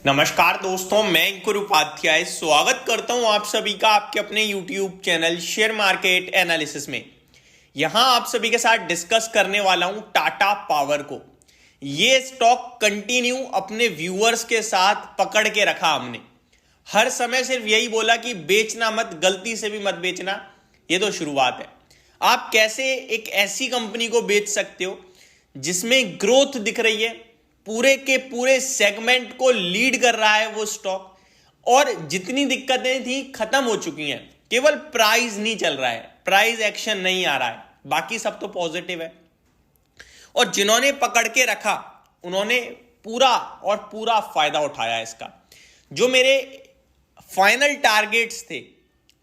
नमस्कार दोस्तों, मैं अंकुर उपाध्याय स्वागत करता हूं आप सभी का आपके अपने YouTube channel share market analysis में। यहां आप सभी के साथ डिस्कस करने वाला हूं टाटा पावर को। ये स्टॉक कंटिन्यू अपने व्यूअर्स के साथ पकड़ के रखा हमने। हर समय सिर्फ यही बोला कि बेचना मत, गलती से भी मत बेचना। ये तो शुरुआत है। आप कैसे एक ऐसी कंपनी को बेच सकते हो जिसमें ग्रोथ दिख रही है, पूरे के पूरे सेगमेंट को लीड कर रहा है वो स्टॉक, और जितनी दिक्कतें थी खत्म हो चुकी हैं। केवल प्राइस नहीं चल रहा है, प्राइस एक्शन नहीं आ रहा है, बाकी सब तो पॉजिटिव है। और जिन्होंने पकड़ के रखा उन्होंने पूरा और पूरा फायदा उठाया इसका। जो मेरे फाइनल टारगेट्स थे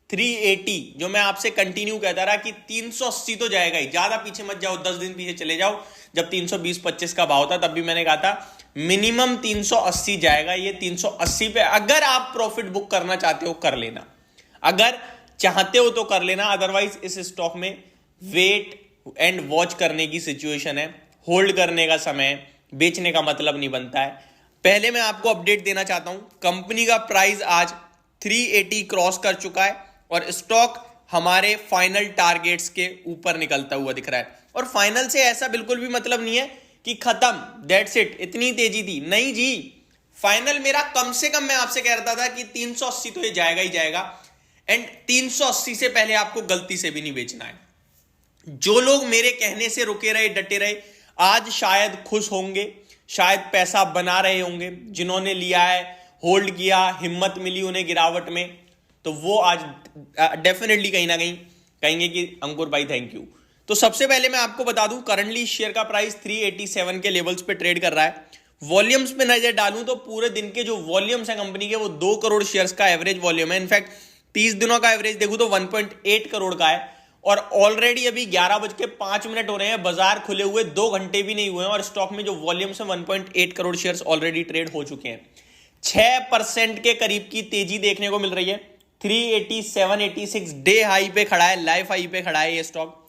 380, जो मैं आपसे कंटिन्यू कहता रहा कि 380 तो जाएगा ही, ज्यादा पीछे मत जाओ, 10 दिन पीछे चले जाओ। जब 320-25 का भाव था तब भी मैंने कहा था मिनिमम 380 जाएगा। ये 380 पे अगर आप प्रॉफिट बुक करना चाहते हो कर लेना, अगर चाहते हो तो कर लेना, अदरवाइज इस स्टॉक में वेट एंड वॉच करने की सिचुएशन है। होल्ड करने का समय, बेचने का मतलब नहीं बनता है। पहले मैं आपको अपडेट देना चाहता हूं, कंपनी का प्राइस आज 380 क्रॉस कर चुका है और स्टॉक हमारे फाइनल टारगेट्स के ऊपर निकलता हुआ दिख रहा है। और फाइनल से ऐसा बिल्कुल भी मतलब नहीं है कि खत्म, दैट्स इट, इतनी तेजी थी, नहीं जी। फाइनल मेरा कम से कम, मैं आपसे कह रहा था कि 380 तो ये जाएगा ही जाएगा, एंड 380 से पहले आपको गलती से भी नहीं बेचना है। जो लोग मेरे कहने से रुके रहे, डटे रहे, आज शायद खुश होंगे, शायद पैसा बना रहे होंगे। जिन्होंने लिया है, होल्ड किया, हिम्मत मिली उन्हें गिरावट में, तो वो आज डेफिनेटली कहीं ना कहीं कहेंगे कि अंकुर भाई थैंक यू। तो सबसे पहले मैं आपको बता दूं, करंटली शेयर का प्राइस 387 के लेवल्स पे ट्रेड कर रहा है। वॉल्यूम्स पे नजर डालूं तो पूरे दिन के जो वॉल्यूम्स है कंपनी के, वो 2 करोड़ शेयर्स का एवरेज वॉल्यूम है। इनफैक्ट 30 दिनों का एवरेज देखूं तो 1.8 करोड़ का है। और ऑलरेडी अभी 11:05 हो रहे हैं, बाजार खुले हुए 2 घंटे भी नहीं हुए हैं और स्टॉक में जो वॉल्यूम्स है 1.8 करोड़ शेयर्स ऑलरेडी ट्रेड हो चुके हैं। 6% के करीब की तेजी देखने को मिल रही है। 387-86 डे हाई पे खड़ा है, लाइफ हाई पे खड़ा है ये स्टॉक।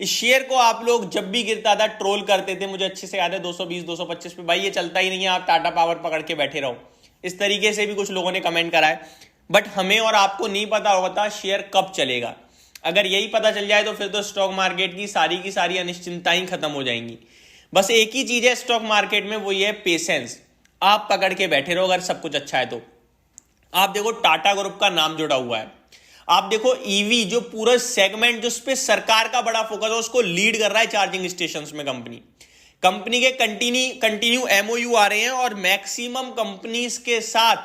इस शेयर को आप लोग जब भी गिरता था ट्रोल करते थे, मुझे अच्छे से याद है, 220-225 पे, भाई ये चलता ही नहीं है, आप टाटा पावर पकड़ के बैठे रहो। इस तरीके से भी कुछ लोगों ने कमेंट करा है। बट हमें और आपको नहीं पता होता शेयर कब चलेगा। अगर यही पता चल जाए तो फिर तो स्टॉक मार्केट की सारी अनिश्चितताएं खत्म हो जाएंगी। बस एक ही चीज है स्टॉक मार्केट में, वो ये है पेशेंस। आप पकड़ के बैठे रहो अगर सब कुछ अच्छा है तो। आप देखो टाटा ग्रुप का नाम जुड़ा हुआ है, आप देखो ईवी जो पूरा सेगमेंट जिस पे सरकार का बड़ा फोकस है उसको लीड कर रहा है चार्जिंग स्टेशंस में। कंपनी के कंटिन्यू एमओयू आ रहे हैं और मैक्सिमम कंपनीज के साथ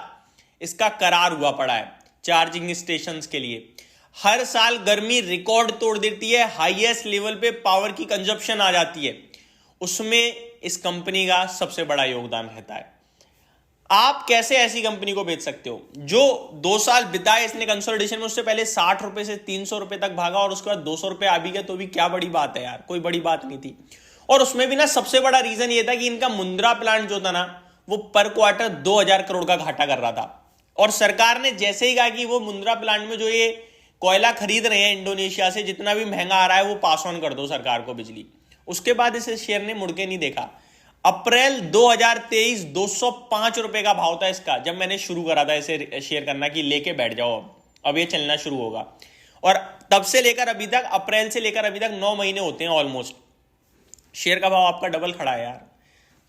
इसका करार हुआ पड़ा है चार्जिंग स्टेशंस के लिए। हर साल गर्मी रिकॉर्ड तोड़ देती है, हाईएस्ट लेवल पे पावर की कंजप्शन आ जाती है, उसमें इस कंपनी का सबसे बड़ा योगदान रहता है। आप कैसे ऐसी कंपनी को बेच सकते हो जो 2 साल बिताए इसने कंसोलिडेशन में, उससे पहले 60 रुपए से 300 रुपए तक भागा और उसके बाद 200 रुपए आ भी गया, तो भी क्या बड़ी बात है यार, कोई बड़ी बात नहीं थी। और उसमें भी ना सबसे बड़ा रीजन ये था कि इनका मुंद्रा प्लांट जो था ना, वो पर क्वार्टर 2000 करोड़ का घाटा कर रहा था। और सरकार ने जैसे ही कहा कि वो मुंद्रा प्लांट में जो ये कोयला खरीद रहे हैं इंडोनेशिया से, जितना भी महंगा आ रहा है वो पास ऑन कर दो सरकार को बिजली, उसके बाद इस शेयर ने मुड़ के नहीं देखा। अप्रैल 2023 205 रुपए का भाव था इसका जब मैंने शुरू करा था इसे शेयर करना कि लेके बैठ जाओ, अब ये चलना शुरू होगा। और तब से लेकर अभी तक, अप्रैल से लेकर अभी तक 9 महीने होते हैं ऑलमोस्ट, शेयर का भाव आपका डबल खड़ा है यार।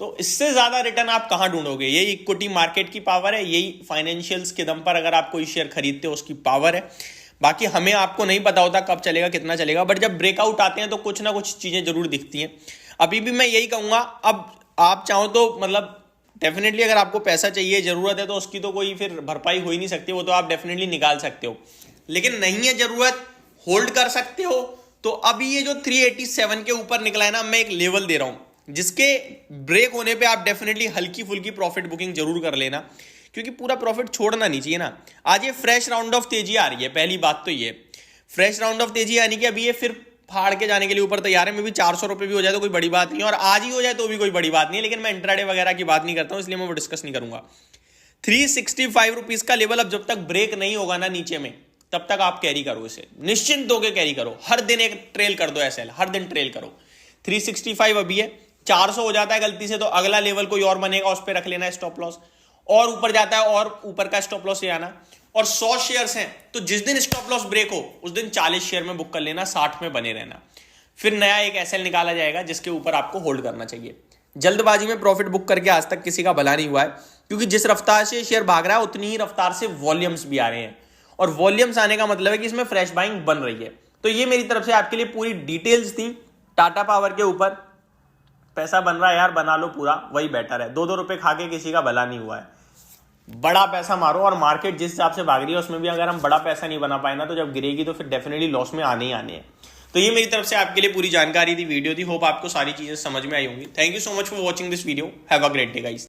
तो इससे ज्यादा रिटर्न आप कहां ढूंढोगे? यही इक्विटी मार्केट की पावर है, यही फाइनेंशियल्स के दम पर अगर आप कोई शेयर खरीदते हो उसकी पावर है। बाकी हमें आपको नहीं पता होता कब चलेगा, कितना चलेगा, बट जब ब्रेकआउट आते हैं तो कुछ ना कुछ चीजें जरूर दिखती हैं। अभी भी मैं यही कहूंगा, अब आप चाहो तो मतलब डेफिनेटली अगर आपको पैसा चाहिए, जरूरत है, तो उसकी तो कोई फिर भरपाई हो ही नहीं सकती, वो तो आप डेफिनेटली निकाल सकते हो। लेकिन नहीं है जरूरत, होल्ड कर सकते हो। तो अभी ये जो 387 के ऊपर निकला है ना, मैं एक लेवल दे रहा हूं जिसके ब्रेक होने पे आप डेफिनेटली हल्की फुल्की प्रॉफिट बुकिंग जरूर कर लेना, क्योंकि पूरा प्रॉफिट छोड़ना नहीं चाहिए ना। आज ये फ्रेश राउंड ऑफ तेजी आ रही है, पहली बात तो ये फ्रेश राउंड ऑफ तेजी यानी कि अभी ये फिर फाड़ के जाने के लिए ऊपर तैयार है। मैं भी 400 रुपए भी हो जाए तो कोई बड़ी बात नहीं है, और आज ही हो जाए तो भी कोई बड़ी बात नहीं है, लेकिन मैं इंट्राडे वगैरह की बात नहीं करता हूं, इसलिए मैं वो डिस्कस नहीं करूंगा। 365 रुपीज का लेवल अब जब तक ब्रेक नहीं होगा ना नीचे में, तब तक आप कैरी करो इसे, निश्चिंत होकर कैरी करो। हर दिन एक ट्रेल कर दो, ऐसे हर दिन ट्रेल करो। 365 अभी है, 400 हो जाता है गलती से तो अगला लेवल कोई और बनेगा, उस पर रख लेना स्टॉप लॉस। और ऊपर जाता है और ऊपर का स्टॉप लॉस ले आना, और 100 शेयर्स हैं तो जिस दिन स्टॉप लॉस ब्रेक हो उस दिन 40 शेयर में बुक कर लेना, 60 में बने रहना। फिर नया एक एसएल निकाला जाएगा जिसके ऊपर आपको होल्ड करना चाहिए। जल्दबाजी में प्रॉफिट बुक करके आज तक किसी का भला नहीं हुआ है, क्योंकि जिस रफ्तार से शेयर भाग रहा है उतनी ही रफ्तार से वॉल्यूम्स भी आ रहे हैं, और वॉल्यूम्स आने का मतलब है कि इसमें फ्रेश बाइंग बन रही है। तो ये मेरी तरफ से आपके लिए पूरी डिटेल्स थी टाटा पावर के ऊपर। पैसा बन रहा है यार, बना लो पूरा, वही बेटर है। 2-2 रुपए खा के किसी का भला नहीं हुआ है। बड़ा पैसा मारो, और मार्केट जिस हिसाब से भाग रही है उसमें भी अगर हम बड़ा पैसा नहीं बना पाए ना, तो जब गिरेगी तो फिर डेफिनेटली लॉस में आने ही आने हैं। तो ये मेरी तरफ से आपके लिए पूरी जानकारी थी, वीडियो थी। होप आपको सारी चीजें समझ में आई होंगी। Thank you so much for watching this video. Have a great day guys.